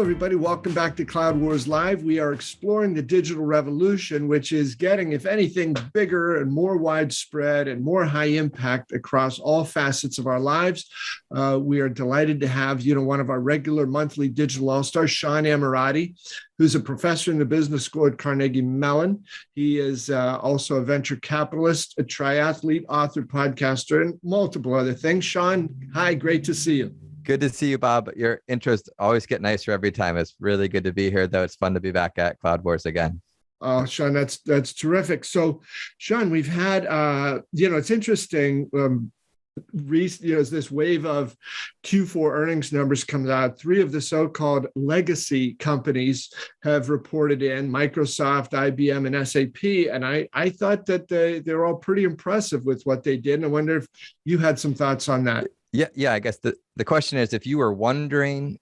everybody. Welcome back to Cloud Wars Live. We are exploring the digital revolution, which is getting, if anything, bigger and more widespread and more high impact across all facets of our lives. We are delighted to have, one of our regular monthly digital all-stars, Sean Ammirati, who's a professor in the business school at Carnegie Mellon. He is also a venture capitalist, a triathlete, author, podcaster, and multiple other things. Sean, hi, great to see you. Good to see you, Bob. Your interests always get nicer every time. It's really good to be here, though. It's fun to be back at Cloud Wars again. Oh, Sean, that's terrific. So, Sean, we've had, it's interesting. As this wave of Q4 earnings numbers comes out, three of the so-called legacy companies have reported in: Microsoft, IBM, and SAP. And I thought that they're all pretty impressive with what they did. And I wonder if you had some thoughts on that. Yeah. I guess the question is, if you were wondering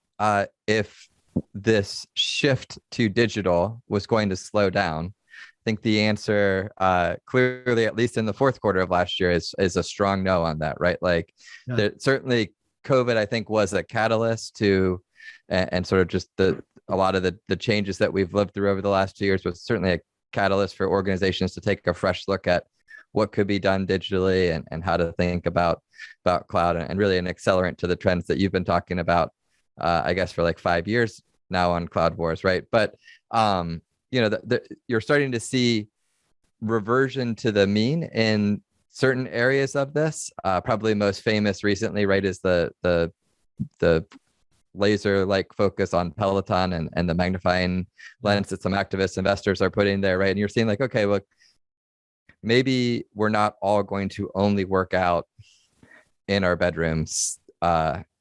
if this shift to digital was going to slow down, I think the answer clearly, at least in the fourth quarter of last year, is a strong no on that, right? Certainly COVID, I think, was a catalyst to, and sort of just a lot of the changes that we've lived through over the last 2 years was certainly a catalyst for organizations to take a fresh look at what could be done digitally and how to think about cloud, and really an accelerant to the trends that you've been talking about, I guess, for like 5 years now on Cloud Wars, right? But, you're starting to see reversion to the mean in certain areas of this. Probably most famous recently, right, is the laser-like focus on Peloton and the magnifying lens that some activist investors are putting there, right? And you're seeing like, okay, look, maybe we're not all going to only work out in our bedrooms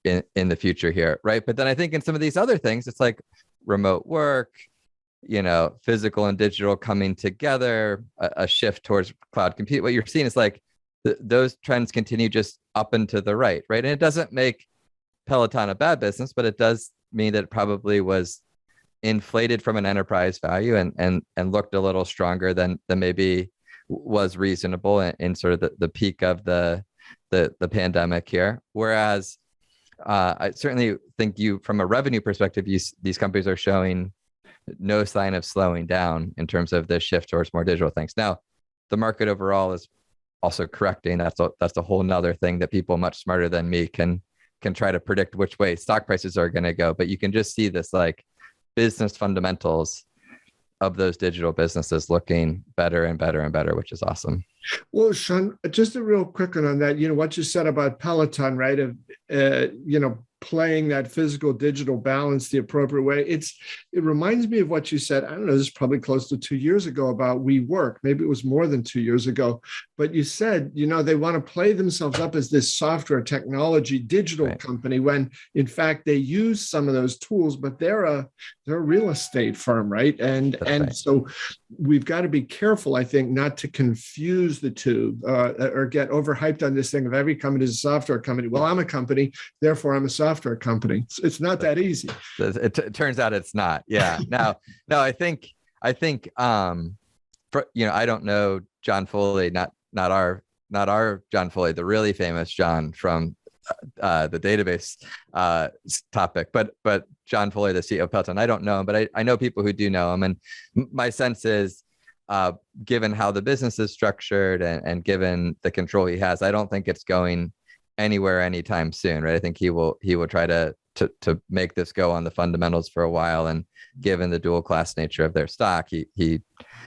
in the future here, right? But then I think in some of these other things, it's like remote work, physical and digital coming together, a shift towards cloud compute. What you're seeing is like those trends continue just up and to the right, right? And it doesn't make Peloton a bad business, but it does mean that it probably was inflated from an enterprise value and looked a little stronger than maybe was reasonable in sort of the peak of the pandemic here. Whereas I certainly think from a revenue perspective, these companies are showing no sign of slowing down in terms of the shift towards more digital things. Now, the market overall is also correcting. That's a whole nother thing that people much smarter than me can try to predict which way stock prices are going to go. But you can just see this like business fundamentals of those digital businesses looking better and better and better, which is awesome. Well, Sean, just a real quick one on that. What you said about Peloton, right? Playing that physical digital balance the appropriate way. It reminds me of what you said. I don't know, this is probably close to 2 years ago about WeWork. Maybe it was more than 2 years ago. But you said, they want to play themselves up as this software technology digital company when in fact they use some of those tools, but they're a real estate firm, right? So we've got to be careful, I think, not to confuse the two or get overhyped on this thing of every company is a software company. Well, I'm a company, therefore I'm a software company. It's not that easy. It turns out it's not. Yeah. No, I think I don't know John Foley, not our John Foley, the really famous John from the database topic, but John Foley, the CEO of Peloton, I don't know him, but I know people who do know him. And my sense is, given how the business is structured and given the control he has, I don't think it's going anywhere anytime soon, right? I think he will try to make this go on the fundamentals for a while. And given the dual class nature of their stock, he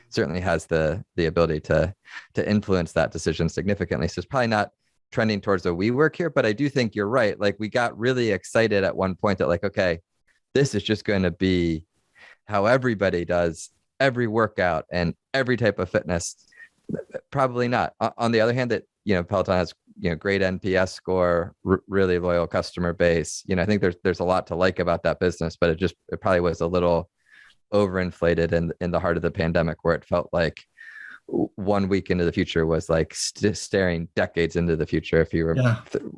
certainly has the ability to influence that decision significantly. So it's probably not trending towards a WeWork here, but I do think you're right. Like we got really excited at one point that like, okay, this is just going to be how everybody does every workout and every type of fitness. Probably not. On the other hand, that Peloton has great NPS score, really loyal customer base. I think there's a lot to like about that business, but it probably was a little overinflated in the heart of the pandemic, where it felt like 1 week into the future was like staring decades into the future if you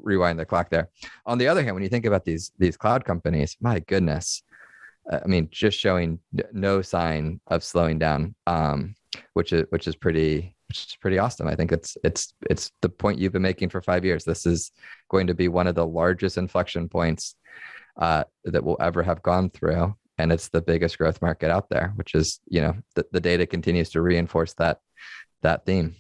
rewind the clock there. On the other hand, when you think about these cloud companies, my goodness, I mean, just showing no sign of slowing down, which is pretty awesome. I think it's the point you've been making for 5 years. This is going to be one of the largest inflection points that we'll ever have gone through. and it's the biggest growth market out there, which is, the data continues to reinforce that theme.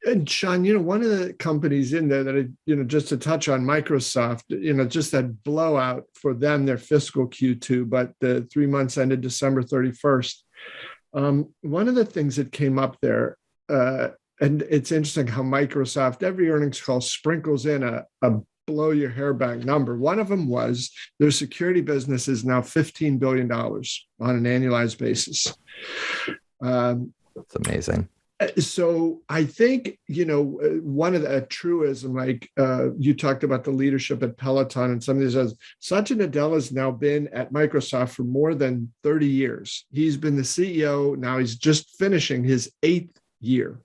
And Sean, one of the companies in there that, just to touch on Microsoft, just that blowout for them, their fiscal Q2, but the 3 months ended December 31st. One of the things that came up there, and it's interesting how Microsoft, every earnings call sprinkles in a blow your hair back number. One of them was their security business is now $15 billion on an annualized basis. That's amazing. So I think, one of the truism, like you talked about the leadership at Peloton and some of these others, Satya Nadella has now been at Microsoft for more than 30 years. He's been the CEO. Now he's just finishing his 8th year.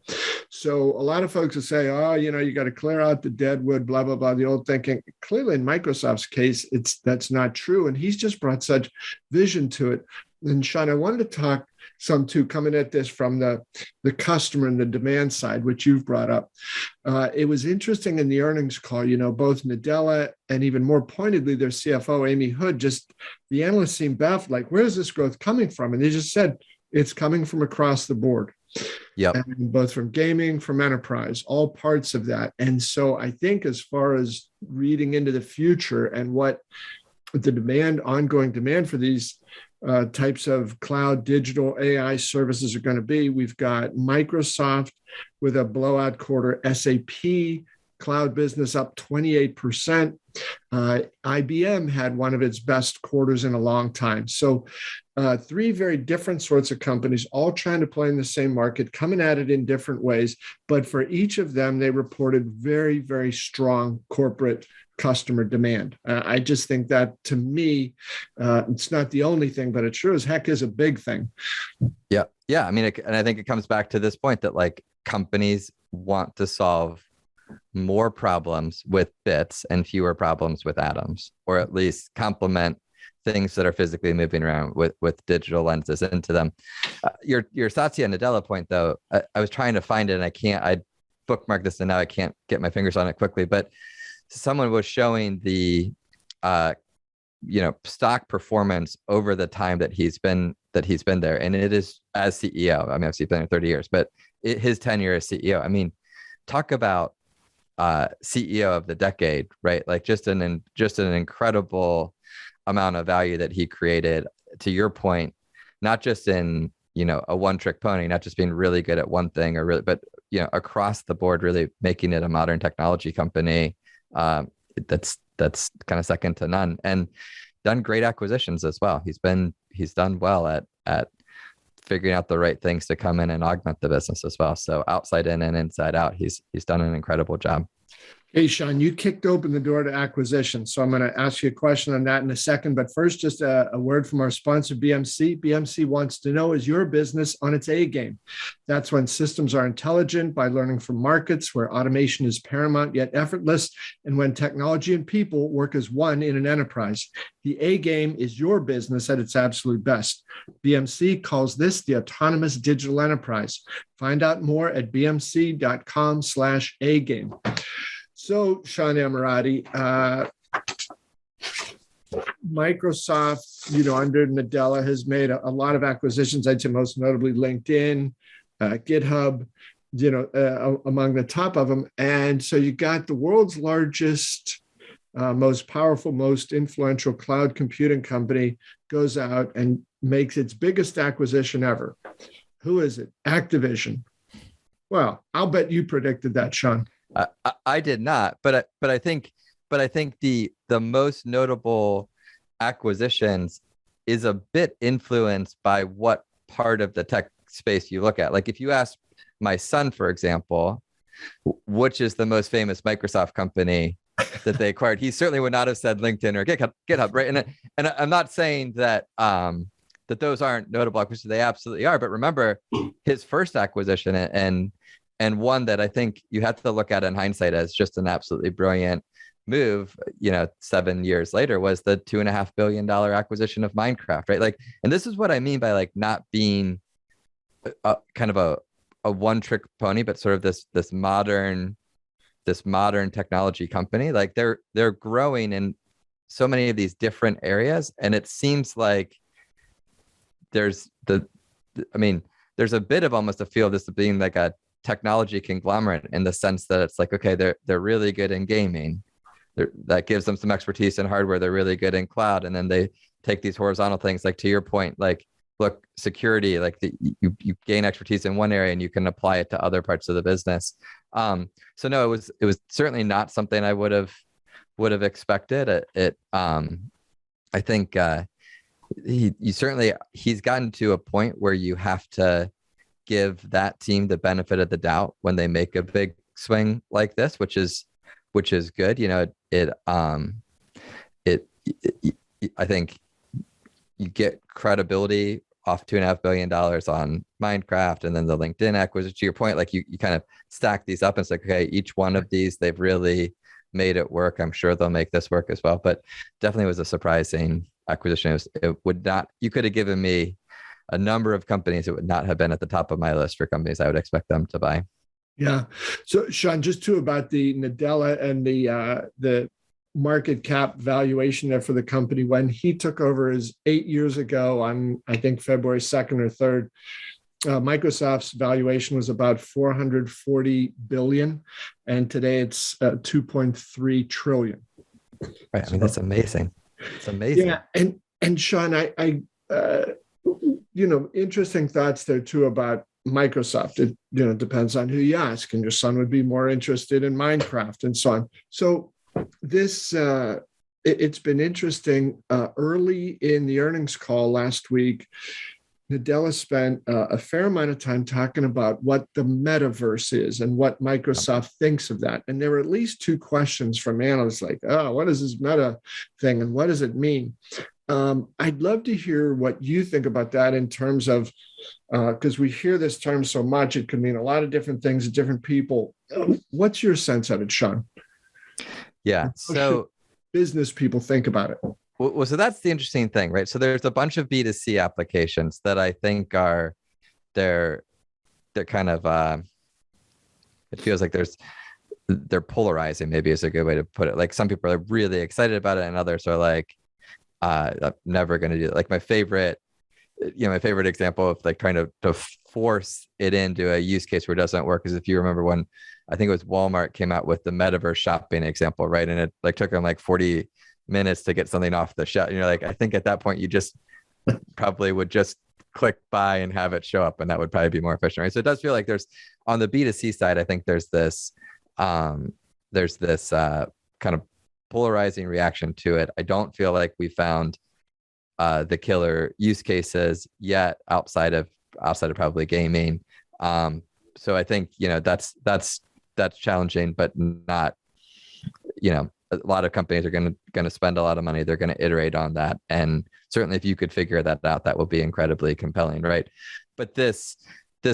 So a lot of folks will say, you got to clear out the dead wood, blah, blah, blah, the old thinking. Clearly in Microsoft's case, that's not true. And he's just brought such vision to it. And Sean, I wanted to talk some too, coming at this from the customer and the demand side, which you've brought up. It was interesting in the earnings call, both Nadella and even more pointedly, their CFO, Amy Hood, just the analysts seemed baffled, like, where's this growth coming from? And they just said, it's coming from across the board. Yep. And both from gaming, from enterprise, all parts of that. And so I think as far as reading into the future and what the ongoing demand for these types of cloud digital AI services are going to be, we've got Microsoft with a blowout quarter, SAP cloud business up 28%. IBM had one of its best quarters in a long time. So 3 very different sorts of companies, all trying to play in the same market, coming at it in different ways. But for each of them, they reported very, very strong corporate customer demand. I just think that, to me, it's not the only thing, but it sure as heck is a big thing. Yeah. Yeah. I mean, and I think it comes back to this point that like companies want to solve more problems with bits and fewer problems with atoms, or at least complement things that are physically moving around with digital lenses into them. Your Satya Nadella point, though, I was trying to find it and I bookmarked this and now I can't get my fingers on it quickly, but someone was showing the stock performance over the time that he's been there, and it is as CEO. I mean, I've been there 30 years, but his tenure as CEO. I mean, talk about CEO of the decade, right? Like just an incredible amount of value that he created. To your point, not just in a one-trick pony, not just being really good at one thing but across the board, really making it a modern technology company. That's kind of second to none, and done great acquisitions as well. He's done well at figuring out the right things to come in and augment the business as well. So outside in and inside out, he's done an incredible job. Hey, Sean, you kicked open the door to acquisition. So I'm going to ask you a question on that in a second. But first, just a word from our sponsor, BMC. BMC wants to know, is your business on its A game? That's when systems are intelligent by learning from markets, where automation is paramount yet effortless, and when technology and people work as one in an enterprise. The A game is your business at its absolute best. BMC calls this the autonomous digital enterprise. Find out more at bmc.com/A game. So, Sean Ammirati, Microsoft, under Nadella, has made a lot of acquisitions. I'd say most notably LinkedIn, GitHub, among the top of them. And so you got the world's largest, most powerful, most influential cloud computing company goes out and makes its biggest acquisition ever. Who is it? Activision. Well, I'll bet you predicted that, Sean. I did not, but I think the most notable acquisitions is a bit influenced by what part of the tech space you look at. Like if you ask my son, for example, which is the most famous Microsoft company that they acquired, he certainly would not have said LinkedIn or GitHub, right? And I'm not saying that that those aren't notable acquisitions; they absolutely are. But remember, his first acquisition and one that I think you have to look at in hindsight as just an absolutely brilliant move, 7 years later, was the $2.5 billion acquisition of Minecraft, right? Like, and this is what I mean by like not being kind of a one-trick pony, but sort of this modern technology company. Like they're growing in so many of these different areas, and it seems like there's there's a bit of almost a feel of this being like a technology conglomerate, in the sense that it's like, okay, they're really good in gaming. That gives them some expertise in hardware. They're really good in cloud. And then they take these horizontal things, like to your point, like, look, security, like you gain expertise in one area and you can apply it to other parts of the business. So no, it was certainly not something I would have expected. I think he's gotten to a point where you have to give that team the benefit of the doubt when they make a big swing like this, which is good. I think you get credibility off $2.5 billion on Minecraft, and then the LinkedIn acquisition. To your point, like you kind of stack these up and it's like, okay, each one of these, they've really made it work. I'm sure they'll make this work as well, but definitely was a surprising acquisition. You could have given me a number of companies that would not have been at the top of my list for companies I would expect them to buy. Yeah. So Sean, just about the Nadella and the market cap valuation there for the company. When he took over is 8 years ago on, I think, February 2nd or 3rd, Microsoft's valuation was about $440 billion. And today it's 2.3 trillion. Right. I mean, that's amazing. It's amazing. Yeah. And Sean, I interesting thoughts there too about Microsoft. It depends on who you ask, and your son would be more interested in Minecraft and so on. So this it's been interesting. Early in the earnings call last week, Nadella spent a fair amount of time talking about what the metaverse is and what Microsoft thinks of that. And there were at least two questions from analysts like, oh, what is this meta thing and what does it mean? I'd love to hear what you think about that in terms of, because we hear this term so much, it could mean a lot of different things to different people. What's your sense of it, Sean? Yeah. So business people think about it. Well, so that's the interesting thing, right? So there's a bunch of B2C applications that I think they're kind of, it feels like they're polarizing, maybe is a good way to put it. Like some people are really excited about it and others are like, I'm never going to do it. Like my favorite example of like trying to force it into a use case where it doesn't work is if you remember when I think it was Walmart came out with the Metaverse shopping example, right? And it like took them like 40 minutes to get something off the shelf. And you're like, I think at that point you just probably would just click buy and have it show up, and that would probably be more efficient, right? So it does feel like there's on the B2C side, I think there's this kind of polarizing reaction to it. I don't feel like we found the killer use cases yet outside of probably gaming. So I think that's challenging, but not, a lot of companies are going to spend a lot of money. They're going to iterate on that, and certainly if you could figure that out, that will be incredibly compelling, right? But this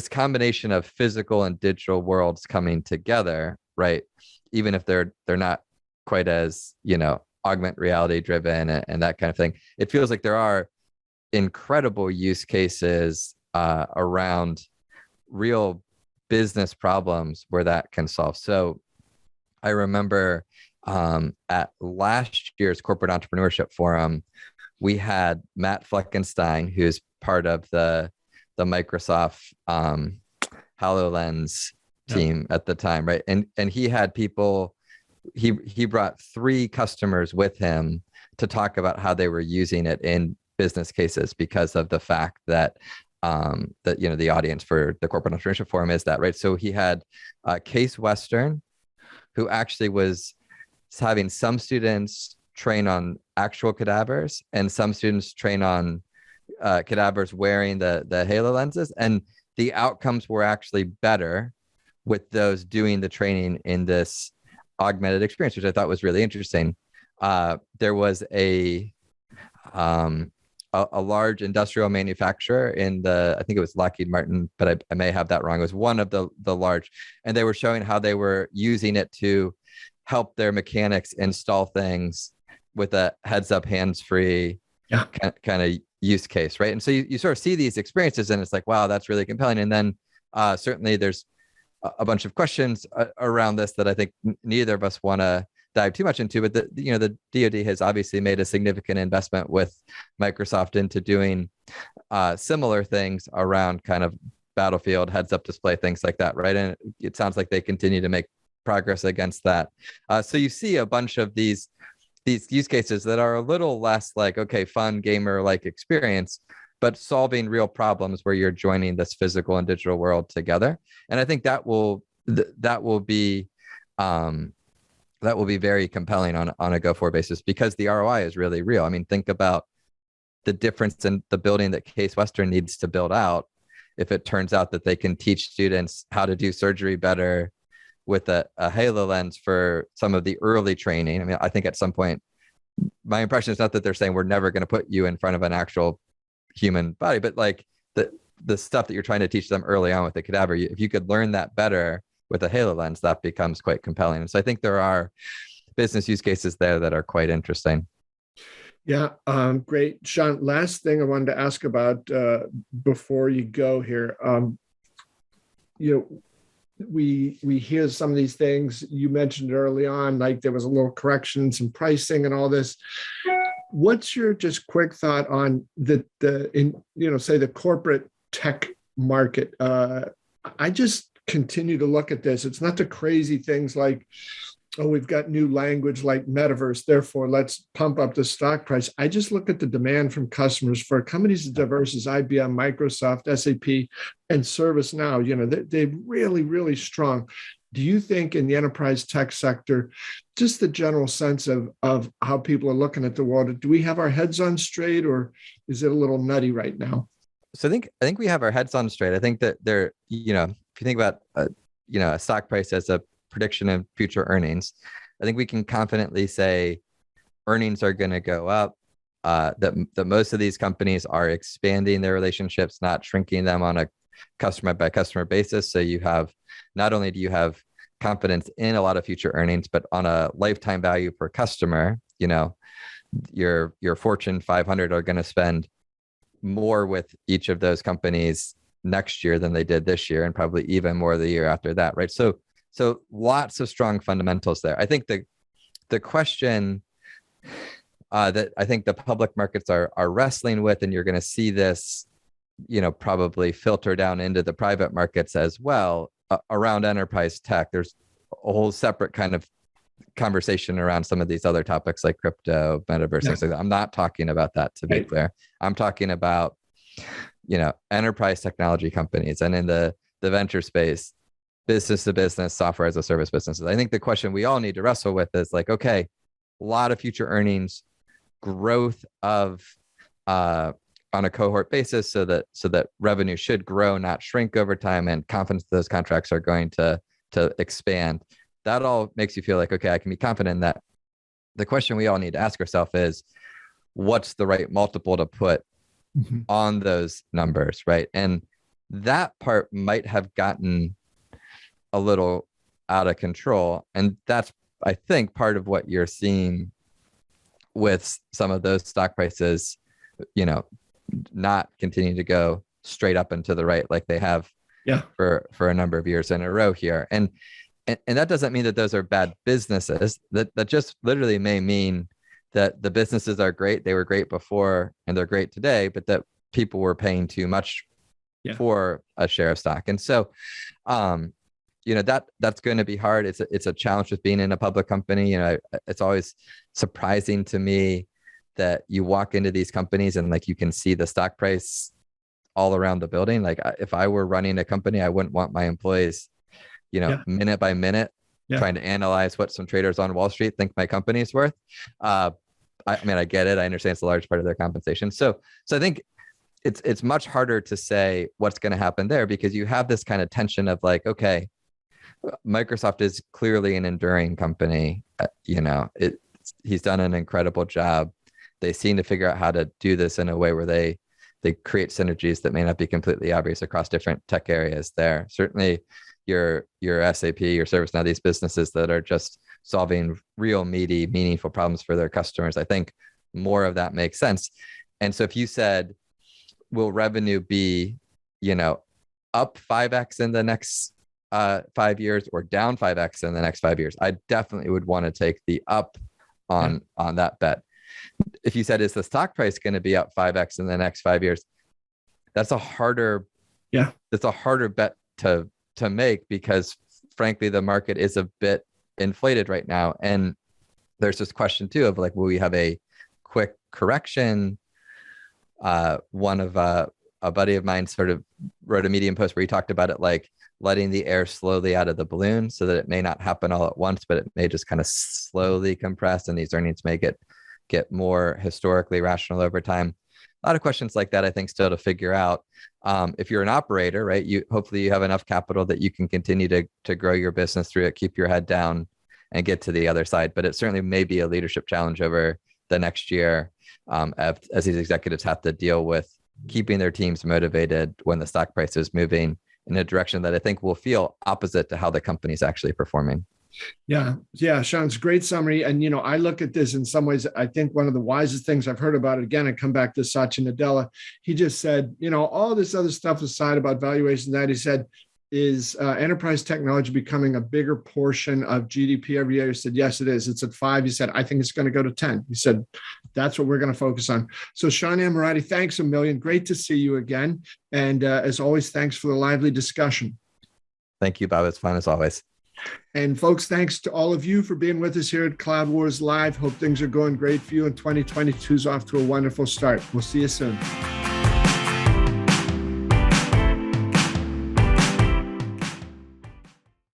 combination of physical and digital worlds coming together, right? Even if they're not quite as augmented reality driven and that kind of thing, it feels like there are incredible use cases around real business problems where that can solve. So I remember at last year's corporate entrepreneurship forum, we had Matt Fleckenstein, who's part of the Microsoft HoloLens team at the time, right? And he had people. He brought 3 customers with him to talk about how they were using it in business cases because of the fact that the audience for the corporate entrepreneurship forum is that, right? So he had Case Western, who actually was having some students train on actual cadavers and some students train on cadavers wearing the HoloLenses, and the outcomes were actually better with those doing the training in this augmented experience, which I thought was really interesting. There was a large industrial manufacturer I think it was Lockheed Martin, but I may have that wrong. It was one of the large, and they were showing how they were using it to help their mechanics install things with a heads up, hands-free kind of use case, right? And so you sort of see these experiences and it's like, wow, that's really compelling. And then certainly there's a bunch of questions around this that I think neither of us want to dive too much into, but the DoD has obviously made a significant investment with Microsoft into doing similar things around kind of battlefield heads-up display, things like that, right? And it sounds like they continue to make progress against that. So you see a bunch of these use cases that are a little less like, okay, fun gamer-like experience, but solving real problems where you're joining this physical and digital world together. And I think that will be very compelling on a go-forward basis, because the ROI is really real. I mean, think about the difference in the building that Case Western needs to build out if it turns out that they can teach students how to do surgery better with a HoloLens for some of the early training. I mean, I think at some point, my impression is not that they're saying we're never going to put you in front of an actual human body, but like the stuff that you're trying to teach them early on with the cadaver, if you could learn that better with a HoloLens, that becomes quite compelling. And so I think there are business use cases there that are quite interesting. Yeah, great. Sean, last thing I wanted to ask about before you go here. We hear some of these things. You mentioned early on, like there was a little correction, some pricing and all this. What's your just quick thought on say the corporate tech market? I just continue to look at this. It's not the crazy things like, oh, we've got new language like Metaverse, therefore let's pump up the stock price. I just look at the demand from customers for companies as diverse as IBM, Microsoft, SAP, and ServiceNow. They're really, really strong. Do you think in the enterprise tech sector, just the general sense of how people are looking at the world, do we have our heads on straight, or is it a little nutty right now? So I think we have our heads on straight. I think that if you think about a stock price as a prediction of future earnings, I think we can confidently say earnings are going to go up, that most of these companies are expanding their relationships, not shrinking them on a customer by customer basis. So not only do you have confidence in a lot of future earnings, but on a lifetime value per customer, your Fortune 500 are going to spend more with each of those companies next year than they did this year, and probably even more the year after that, right? So lots of strong fundamentals there. I think the question that I think the public markets are wrestling with, and you're going to see this, probably filter down into the private markets as well, around enterprise tech. There's a whole separate kind of conversation around some of these other topics like crypto, metaverse, things like that. I'm not talking about that, to be clear. I'm talking about, enterprise technology companies, and in the venture space, business to business, software as a service businesses. I think the question we all need to wrestle with is like, okay, a lot of future earnings growth of on a cohort basis, so that revenue should grow, not shrink over time, and confidence those contracts are going to expand. That all makes you feel like, okay, I can be confident in that. The question we all need to ask ourselves is, what's the right multiple to put on those numbers, right? And that part might have gotten a little out of control. And that's, I think, part of what you're seeing with some of those stock prices, not continuing to go straight up and to the right like they have for a number of years in a row here. And that doesn't mean that those are bad businesses. That just literally may mean that the businesses are great. They were great before and they're great today, but that people were paying too much for a share of stock. And so, that's going to be hard. It's a challenge with being in a public company. It's always surprising to me that you walk into these companies and like you can see the stock price all around the building. Like if I were running a company, I wouldn't want my employees, minute by minute, trying to analyze what some traders on Wall Street think my company is worth. I get it. I understand it's a large part of their compensation. So I think it's much harder to say what's going to happen there, because you have this kind of tension of like, okay, Microsoft is clearly an enduring company. He's done an incredible job. They seem to figure out how to do this in a way where they create synergies that may not be completely obvious across different tech areas there. Certainly your SAP, your ServiceNow, these businesses that are just solving real meaty, meaningful problems for their customers. I think more of that makes sense. And so if you said, will revenue be, up 5x in the next 5 years or down 5x in the next 5 years, I definitely would want to take the up on that bet. If you said, is the stock price going to be up 5x in the next 5 years? That's a harder bet to make, because frankly, the market is a bit inflated right now. And there's this question too of like, will we have a quick correction? One of a buddy of mine sort of wrote a Medium post where he talked about it like letting the air slowly out of the balloon, so that it may not happen all at once, but it may just kind of slowly compress, and these earnings may get more historically rational over time. A lot of questions like that, I think, still to figure out. If you're an operator, right, hopefully you have enough capital that you can continue to grow your business through it, keep your head down, and get to the other side. But it certainly may be a leadership challenge over the next year, as these executives have to deal with keeping their teams motivated when the stock price is moving in a direction that I think will feel opposite to how the company's actually performing. Yeah. Sean's great summary. And, I look at this in some ways, I think one of the wisest things I've heard about it, again, I come back to Satya Nadella. He just said, all this other stuff aside about valuations, that he said, is enterprise technology becoming a bigger portion of GDP every year? He said, yes, it is. It's at 5. He said, I think it's going to go to 10. He said, that's what we're going to focus on. So Sean Ammirati, thanks a million. Great to see you again. And as always, thanks for the lively discussion. Thank you, Bob. It's fun as always. And folks, thanks to all of you for being with us here at Cloud Wars Live. Hope things are going great for you, and 2022 is off to a wonderful start. We'll see you soon.